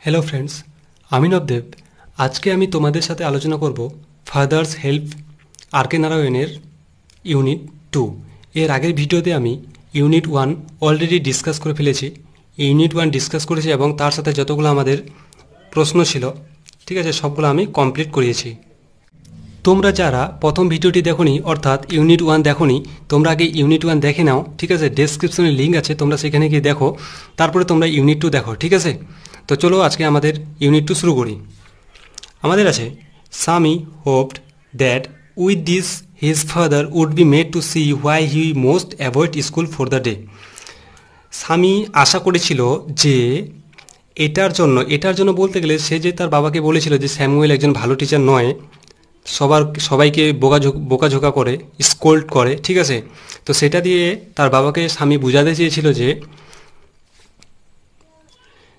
Hello friends, আমি নবদেব। আজকে আমি তোমাদের সাথে আলোচনা করব ফাদার্স হেল্প আর কে নারায়ণের ইউনিট 2। এর আগের ভিডিওতে আমি ইউনিট 1 অলরেডি ডিসকাস করে ফেলেছি। ইউনিট 1 ডিসকাস করেছি এবং তার সাথে যতগুলো আমাদের প্রশ্ন ছিল, ঠিক আছে, সবগুলো আমি কমপ্লিট করিয়েছি। তোমরা যারা প্রথম ভিডিওটি দেখোনি, অর্থাৎ ইউনিট 1 দেখোনি, তোমরা আগে ইউনিট 1 দেখে নাও, ঠিক আছে। ডেসক্রিপশনে লিঙ্ক আছে, তোমরা সেখানে গিয়ে দেখো, তারপরে তোমরা ইউনিট 2 দেখো, ঠিক আছে। তো চলো আজকে আমাদের ইউনিট 2 শুরু করি। আমাদের আছে Sami hoped that with this his father would be made to see why he most avoid school for the day. Sami আশা করেছিল যে এটার জন্য বলতে গেলে সে যে তার বাবাকে বলেছিল যে স্যামুয়েল একজন ভালো টিচার নয়, সবাইকে বোকাঝোকা করে, স্কোল্ড করে, ঠিক আছে। তো সেটা দিয়ে তার বাবাকে স্বামী বোঝাতে চেয়েছিল যে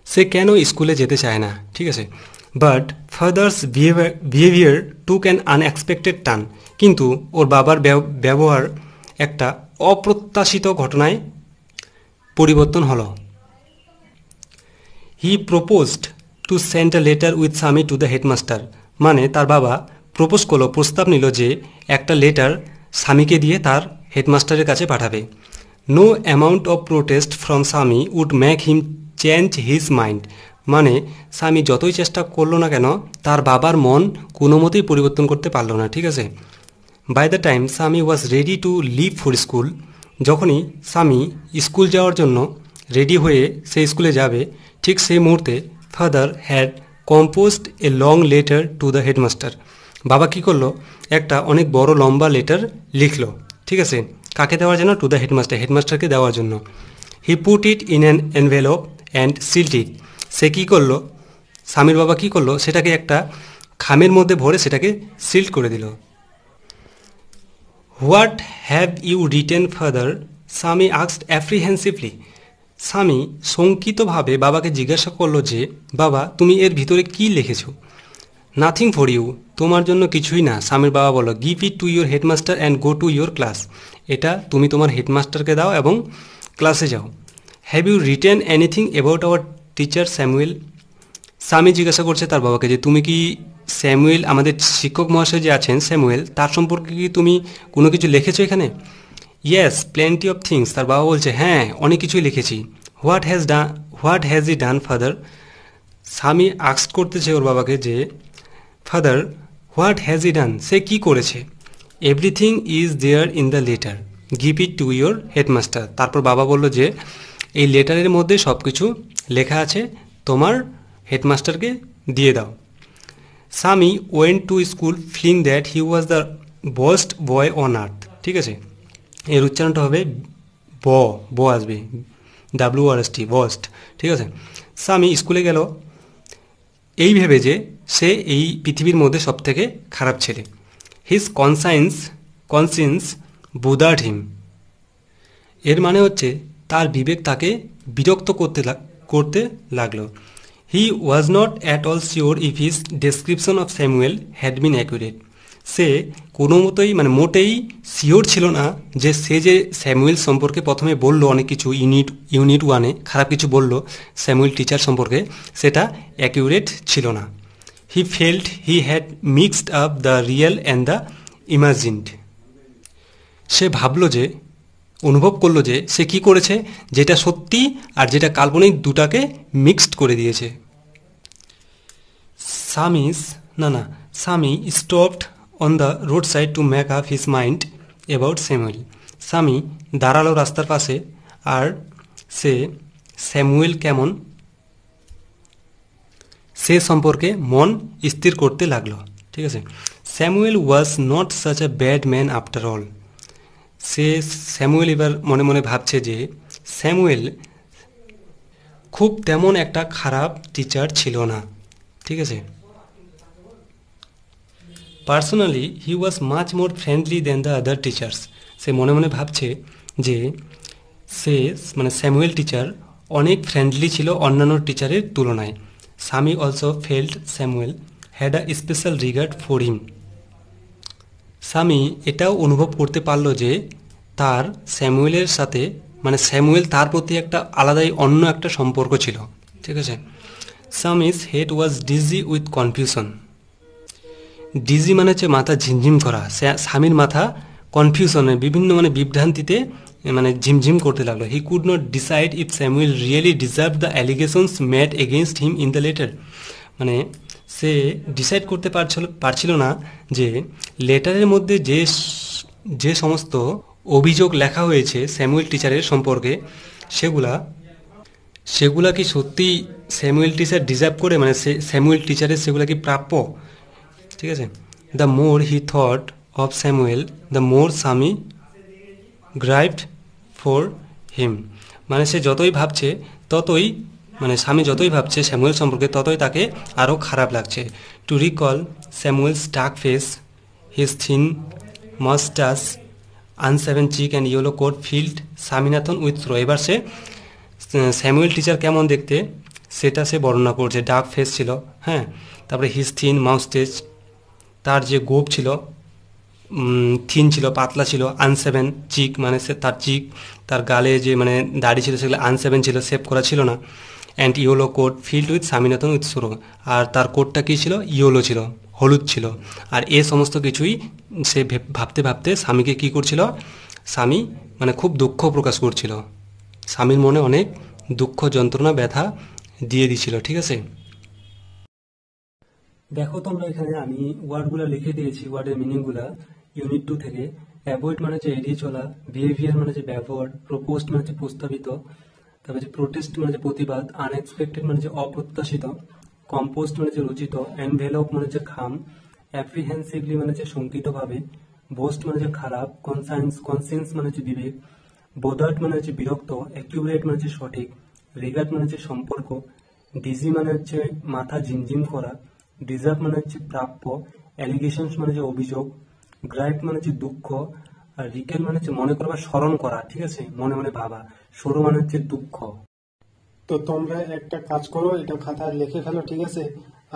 সে কেন স্কুলে যেতে চায় না, ঠিক আছে। But father's behaviour took an unexpected turn. কিন্তু ওর বাবার ব্যবহার একটা অপ্রত্যাশিত ঘটনায় পরিবর্তন হলো। He proposed to send a letter with Swami to the headmaster. মানে তার বাবা প্রস্তাব নিল যে একটা লেটার স্বামীকে দিয়ে তার হেডমাস্টারের কাছে পাঠাবে। No amount of protest from Swami would make him change his mind. মানে স্বামী যতই চেষ্টা করলো না কেন, তার বাবার মন কোনো মতেই পরিবর্তন করতে পারলো না, ঠিক আছে। By the time Swami was ready to leave for school. যখনই স্বামী স্কুল যাওয়ার জন্য রেডি হয়ে সে স্কুলে যাবে, ঠিক সেই মুহূর্তে father had composed a long letter to the headmaster. বাবা কী করলো, একটা অনেক বড় লম্বা লেটার লিখলো, ঠিক আছে। কাকে দেওয়ার জন্য? টু দ্য হেডমাস্টারকে দেওয়ার জন্য। He put it in an envelope and sealed it. সে কী করলো, স্বামীর বাবা কী করলো, সেটাকে একটা খামের মধ্যে ভরে সেটাকে সিল্ড করে দিল। What have you written father? Swami asked apprehensively. Swami শঙ্কিতভাবে বাবাকে জিজ্ঞাসা করলো যে বাবা, তুমি এর ভিতরে কি লিখেছো? Nothing for you. তোমার জন্য কিছুই না। স্বামীর বাবা বলল, give it to your headmaster and go to your class. এটা তুমি তোমার হেডমাস্টারকে দাও এবং ক্লাসে যাও। Have you written anything about our teacher Samuel? Swami জিজ্ঞাসা করছে তার বাবাকে যে তুমি কি স্যামুয়েল, আমাদের শিক্ষক মহাশয় যে আছেন স্যামুয়েল, তার সম্পর্কে কি তুমি কোনো কিছু লিখেছো এখানে? Yes, plenty of things. তার বাবা বলছে, হ্যাঁ, অনেক কিছুই লিখেছি। What has he done father? Swami ask করতেছে ওর বাবাকে যে father, what has he done? সে কি করেছে? Everything is there in the letter, give it to your headmaster. তারপর বাবা বলল যে এই লেটারের মধ্যে সব কিছু লেখা আছে, তোমার হেডমাস্টারকে দিয়ে দাও। Swami went to school feeling that he was the best boy on earth. ঠিক আছে, এর উচ্চারণটা হবে ব আসবে, WRST, বস্ট। ঠিক আছে, স্বামী স্কুলে গেল এই ভেবে যে সে এই পৃথিবীর মধ্যে সবথেকে খারাপ ছেলে। His conscience bothered him. এর মানে হচ্ছে তার বিবেক তাকে বিরক্ত করতে লাগলো। He was not at all sure if his description of Samuel had been accurate. সে কোনো মতোই মোটেই শিওর ছিল না যে সে যে স্যামুয়েল সম্পর্কে প্রথমে বলল অনেক কিছু, ইউনিট 1-এ খারাপ কিছু বলল স্যামুয়েল টিচার সম্পর্কে, সেটা অ্যাকিউরেট ছিল না। He felt he had mixed up the real and the imagined. সে ভাবলো যে, অনুভব করলো যে সে কি করেছে, যেটা সত্যি আর যেটা কাল্পনিক দুটাকে মিক্সড করে দিয়েছে। স্বামী stopped on the road side to make up his mind about Samuel. স্বামী দাঁড়ালো রাস্তার পাশে আর সে স্যামুয়েল কেমন সে সম্পর্কে মন স্থির করতে লাগলো। ঠিক আছে, Samuel was not such a bad man after all. Samuel এবার মনে মনে ভাবছে যে স্যামুয়েল খুব তেমন একটা খারাপ টিচার ছিল না। ঠিক আছে, personally he was much more friendly than the other teachers. সে মনে মনে ভাবছে যে স্যামুয়েল টিচার অনেক ফ্রেন্ডলি ছিল অন্যান্য টিচারের তুলনায়। স্বামী also felt Samuel had a special regard for him. স্বামী এটাও অনুভব করতে পারল যে তার স্যামুয়েলের সাথে স্যামুয়েল তার প্রতি একটা আলাদাই অন্য একটা সম্পর্ক ছিল। ঠিক আছে, Sami's head was dizzy with confusion. Dizzy মানে হচ্ছে মাথা ঝিমঝিম করা, স্বামীর মাথা কনফিউশনে বিভিন্ন মানে বিভ্রান্তিতে মানে ঝিমঝিম করতে লাগলো। He could not decide if Samuel really deserve the allegations made against him in the letter. মানে সে ডিসাইড করতে পারছিল না যে লেটারের মধ্যে যে সমস্ত অভিযোগ লেখা হয়েছে স্যামুয়েল টিচারের সম্পর্কে সেগুলা কি সত্যি স্যামুয়েল টিচার ডিজার্ভ করে, মানে স্যামুয়েল টিচারের সেগুলা কি প্রাপ্য, ঠিক আছে। The more he thought of Samuel the more স্বামী গ্রাইভড ফর হিম। মানে সে যতই ভাবছে ততই, মানে স্বামী যতই ভাবছে স্যামুয়েল সম্পর্কে ততই তাকে আরও খারাপ লাগছে। To recall Samuel's dark face, his thin moustache, unshaven cheek and yellow coat filled Swaminathan with throw. এবার সে স্যামুয়েল টিচার কেমন দেখতে সেটা সে বর্ণনা করছে। ডার্ক ফেস ছিল, হ্যাঁ, তারপরে হিজ থিন মাউস্টেজ, তার যে গোপ ছিল থিন ছিল, পাতলা ছিল। আনসেভেন চিক মানে সে তার চিক, তার গালে যে মানে দাড়ি ছিল সেগুলো আনসেভেন ছিল, সেভ করা ছিল না। And yellow coat filled with Swaminathan with sorrow, আর তার কোটটা কী ছিল, ইয়েলো ছিল, হলুদ ছিল। আর এ সমস্ত কিছুই সে ভাবতে ভাবতে স্বামীকে কী করছিল, স্বামী মানে খুব দুঃখ প্রকাশ করছিল, স্বামীর মনে অনেক দুঃখ যন্ত্রণা ব্যথা দিয়ে দিছিল, ঠিক আছে। দেখো তোমরা এখানে আমি ওয়ার্ডগুলো লিখে দিয়েছি, ওয়ার্ডের মিনিংগুলা ইউনিট 2 থেকে। অ্যাভয়েড মানে হচ্ছে এড়িয়ে চলা, বিহেভিয়ার মানে হচ্ছে ব্যবহার, প্রপোজড মানে হচ্ছে প্রস্তাবিত, তারপরে যে প্রোটেস্ট মানে হচ্ছে প্রতিবাদ, আনএক্সপেক্টেড মানে হচ্ছে অপ্রত্যাশিত, কম্পোস্ট মানে হচ্ছে রচিত, এনভেলপ মানে হচ্ছে খাম, অ্যাপ্রিহেন্সিভলি মানে হচ্ছে শঙ্কিতভাবে, বোস্ট মানে হচ্ছে খারাপ, কনসিয়েন্স মানে হচ্ছে বিবেক, বোদার্ড মানে হচ্ছে বিরক্ত, অ্যাকিউরেট মানে হচ্ছে সঠিক, রিগার্ড মানে হচ্ছে সম্পর্ক, ডিজি মানে হচ্ছে মাথা ঝিমঝিম করা, ডিজার্ভ মানে হচ্ছে প্রাপ্য, অ্যালিগেশনস মানে হচ্ছে অভিযোগ, গ্রাইভ মানে হচ্ছে দুঃখ, আর রিকেল মানে হচ্ছে মনে করা বা স্মরণ করা, ঠিক আছে, মনে মনে ভাবা, সরু মানে হচ্ছে দুঃখ। তো তোমরা একটা কাজ করো, এটা খাতায় লিখে ফেলো, ঠিক আছে।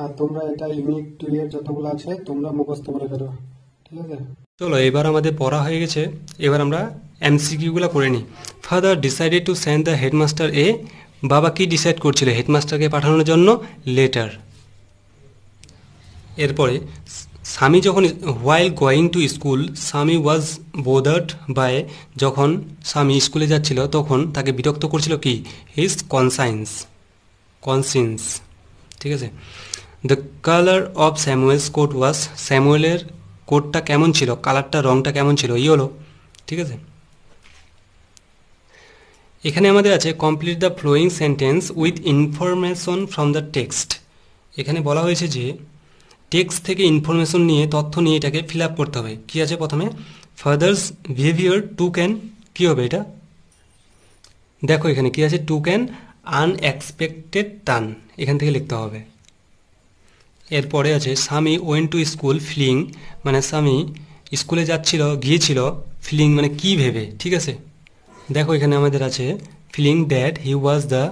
আর তোমরা এটা ইউনিট 2 এর যতগুলো আছে তোমরা মুখস্থ করে ফেলো, ঠিক আছে। চলো এবার আমাদের পড়া হয়ে গেছে, এবার আমরা এমসিকিউগুলো করে নিই। Father decided to send the headmaster এ। বাবা কি ডিসাইড করছিল, হেডমাস্টারকে পাঠানোর জন্য লেটার। এরপরে স্বামী যখন হোয়াইল গোয়িং টু স্কুল স্বামী ওয়াজ বোদার্ড বাই, যখন স্বামী স্কুলে যাচ্ছিল তখন তাকে বিরক্ত করছিল কি, হিজ কনসিয়েন্স, ঠিক আছে। The colour of Samuel's coat was, স্যামুয়েলের কোটটা কেমন ছিল, কালারটা রংটা কেমন ছিল, ইয়েলো, ঠিক আছে। এখানে আমাদের আছে complete the following sentence with information from the text. এখানে বলা হয়েছে যে টেক্সট থেকে ইনফরমেশন নিয়ে, তথ্য নিয়ে এটাকে ফিল আপ করতে হবে। কী আছে প্রথমে, ফাদার্স বিহেভিয়ার টু ক্যান, কী হবে এটা, দেখো এখানে কী আছে, টু ক্যান আনএক্সপেক্টেড টার্ন, এখান থেকে লিখতে হবে। এরপরে আছে স্বামী ওয়েন টু স্কুল ফিলিং, মানে স্বামী স্কুলে গিয়েছিল ফিলিং মানে কি ভেবে, ঠিক আছে। দেখো এখানে আমাদের আছে feeling that he was the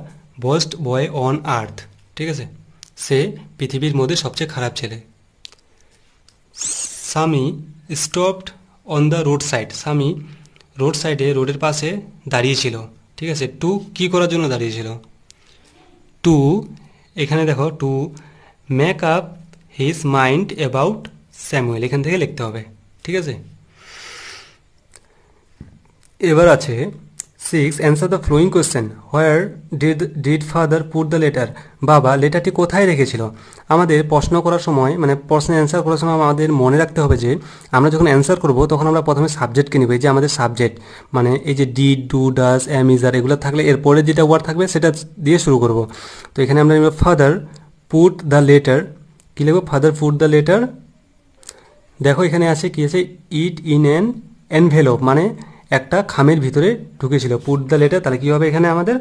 worst boy on earth, ঠিক আছে, সে পৃথিবীর মধ্যে সবচেয়ে খারাপ ছেলে। Swami stopped on the road side, Swami road সাইডে রোডের পাশে দাঁড়িয়েছিল, ঠিক আছে। টু কি করার জন্য দাঁড়িয়েছিল, টু এখানে দেখো to make up his mind about Samuel, এখান থেকে লিখতে হবে, ঠিক আছে। এবার আছে 6 answer the following question, where did father put the letter, বাবা লেটারটি কোথায় রেখেছিল। আমাদের প্রশ্ন করার সময় মানে প্রশ্নের অ্যান্সার করার সময় আমাদের মনে রাখতে হবে যে আমরা যখন অ্যান্সার করব তখন আমরা প্রথমে সাবজেক্টকে নিব, এই যে আমাদের সাবজেক্ট মানে এই যে did, do, does, am, is, are এগুলো থাকলে এরপরে যেটা ওয়ার্ড থাকবে সেটা দিয়ে শুরু করব। তো এখানে আমরা নিব ফাদার পুট দ্য লেটার, কী লিখব, ফাদার পুট দ্য লেটার। দেখো এখানে আছে কি আছে, ইট ইন অ্যান এনভেলপ, মানে একটা খামের ভিতরে ঢুকেছিল। পুট দ্য লেটার, তাহলে কী হবে এখানে আমাদের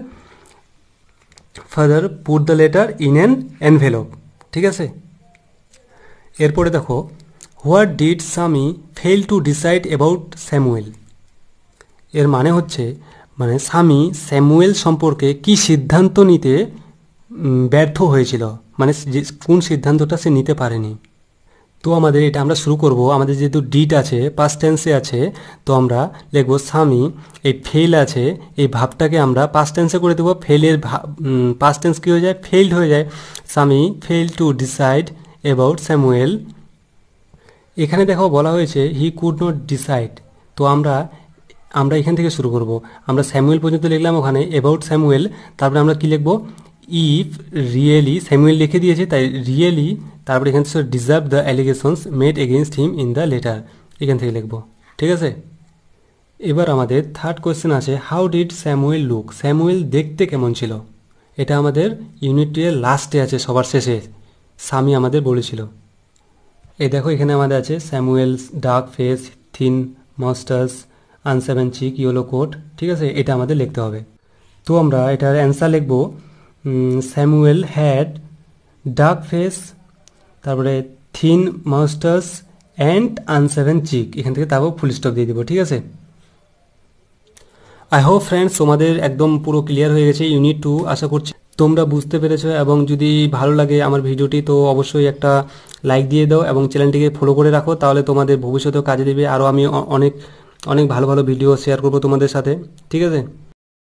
father put the letter in an envelope, ঠিক আছে। এরপরে দেখো হোয়াট ডিড স্বামী fail to decide about Samuel, এর মানে হচ্ছে মানে স্বামী স্যামুয়েল সম্পর্কে কি সিদ্ধান্ত নিতে ব্যর্থ হয়েছিল, মানে কোন সিদ্ধান্তটা সে নিতে পারেনি। তো আমাদের এটা আমরা শুরু করব, আমাদের যেহেতু ডিড আছে পাস্ট টেন্সে আছে, তো আমরা লিখব স্বামী, এই ফেল আছে এই ভাবটাকে আমরা পাস্ট টেন্সে করে দেবো, ফেলের পাস্ট টেন্স কী হয়ে যায়, ফেইল্ড হয়ে যায়। Swami fail to decide about Samuel. এখানে দেখো বলা হয়েছে হি কুড নট ডিসাইড। তো আমরা এখান থেকে শুরু করব। আমরা স্যামুয়েল পর্যন্ত লিখলাম, ওখানে অ্যাবাউট স্যামুয়েল, তারপরে আমরা কি লিখব, ইফ রিয়েলি, স্যামুয়েল লিখে দিয়েছে তাই রিয়েলি, তারপরে এখান থেকে deserve the allegations made against him in the letter, এখান থেকে লিখব। ঠিক আছে, এবার আমাদের থার্ড কোয়েশ্চেন আছে, how did Samuel look, Samuel দেখতে কেমন ছিল। এটা আমাদের ইউনিট 2 এর লাস্টে আছে, সবার শেষে সামি আমাদের বলেছিল। এই দেখো এখানে আমাদের আছে Samuel's dark face, thin moustache, unshaven cheek, yellow coat. ঠিক আছে, এটা আমাদের লিখতে হবে। তো আমরা এটার অ্যান্সার লিখব, স্যামুয়েল হ্যাড ডার্ক ফেস, তারপরে থিন মাস্টার্স অ্যান্ড আনসেভেন চিক, এখান থেকে তারপর ফুল স্টপ দিয়ে দিব। ঠিক আছে, আই হোপ ফ্রেন্ডস তোমাদের একদম পুরো ক্লিয়ার হয়ে গেছে ইউনিট 2। আশা করছি তোমরা বুঝতে পেরেছো, এবং যদি ভালো লাগে আমার ভিডিওটি তো অবশ্যই একটা লাইক দিয়ে দাও এবং চ্যানেলটিকে ফলো করে রাখো, তাহলে তোমাদের ভবিষ্যতেও কাজে দেবে। আরও আমি অনেক অনেক ভালো ভালো ভিডিও শেয়ার করবো তোমাদের সাথে। ঠিক আছে।